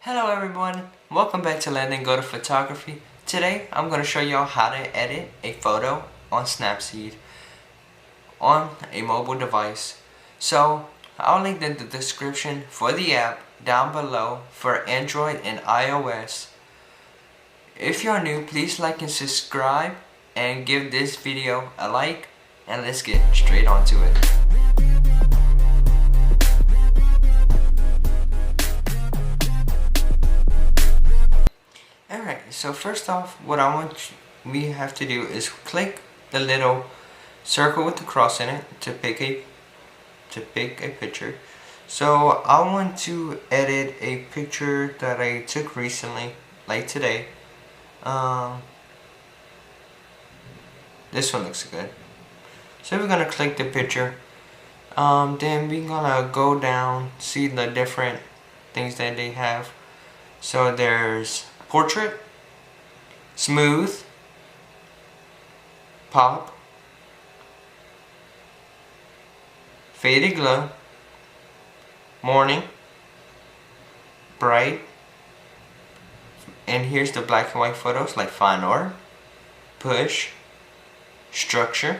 Hello everyone, welcome back to Land and Go to Photography. Today I'm going to show y'all how to edit a photo on Snapseed on a mobile device. So I'll link in the description for the app down below for Android and iOS. If you're new, please like and subscribe and give this video a like, and let's get straight onto it. Alright, so first off, what we have to do is click the little circle with the cross in it to pick a picture. So I want to edit a picture that I took recently, like today. This one looks good. So we're gonna click the picture. Then we're gonna go down, see the different things that they have. So there's portrait, smooth, pop, faded glow, morning, bright, and here's the black and white photos like fine art, push, structure,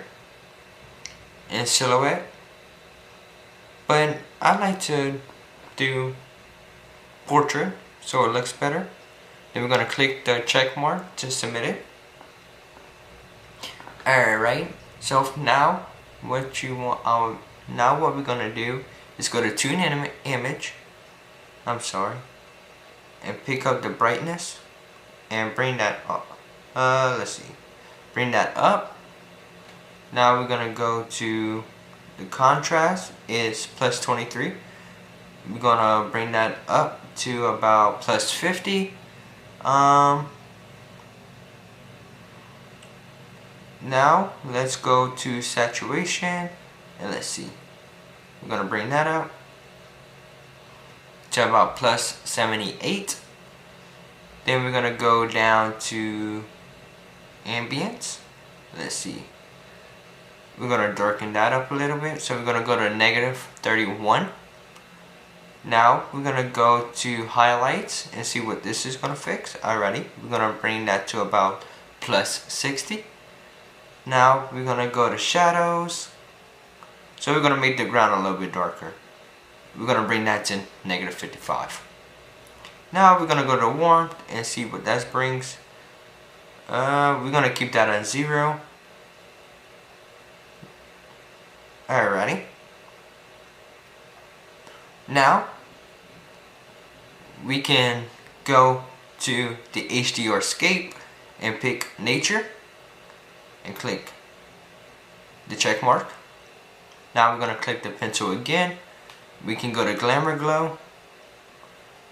and silhouette. But I like to do portrait so it looks better. Then we're going to click the check mark to submit it. Alright, so now what we're going to do is go to tune image, and pick up the brightness and bring that up. Bring that up. Now we're going to go to the contrast is plus 23. We're going to bring that up to about plus 50. Now let's go to saturation and let's see. We're gonna bring that up to about plus 78. Then we're gonna go down to ambience. Let's see. We're gonna darken that up a little bit. So we're gonna go to negative 31. Now we're gonna go to highlights and see what this is gonna fix. Alrighty, we're gonna bring that to about plus 60. Now we're gonna go to shadows. So we're gonna make the ground a little bit darker. We're gonna bring that to negative 55. Now we're gonna go to warmth and see what that brings. We're gonna keep that on 0. Alrighty. Now we can go to the HDR scape and pick nature and click the check mark. Now we're going to click the pencil again. We can go to glamour glow,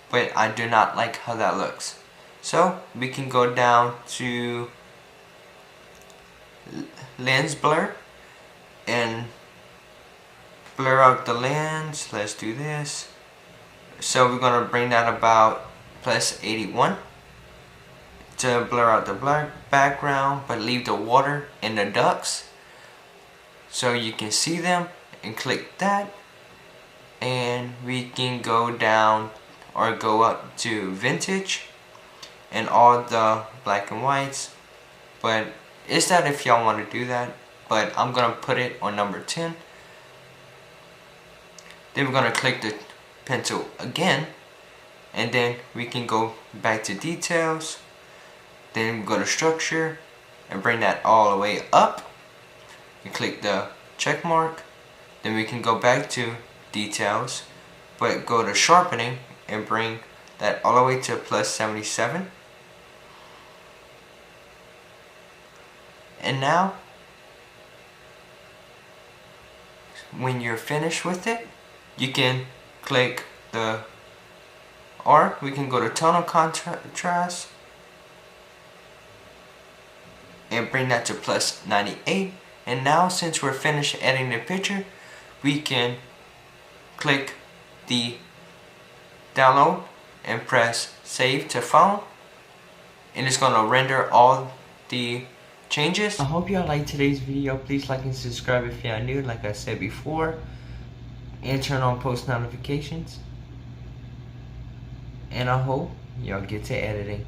but I do not like how that looks. So we can go down to lens blur and blur out the lens. Let's do this. So we're going to bring that about plus 81 to blur out the black background, but leave the water and the ducks so you can see them, and click that. And we can go down or go up to vintage and all the black and whites, but it's that if y'all want to do that, but I'm gonna put it on number 10. Then we're going to click the pencil again, and then we can go back to details. Then go to structure and bring that all the way up. You click the check mark. Then we can go back to details, but go to sharpening and bring that all the way to plus 77. And now, when you're finished with it, you can click the R. We can go to tonal contrast and bring that to plus 98. And now, since we're finished editing the picture, we can click the download and press save to phone, and it's going to render all the changes. I hope y'all liked today's video. Please like and subscribe if y'all new, like I said before, and turn on post notifications. and I hope y'all get to editing.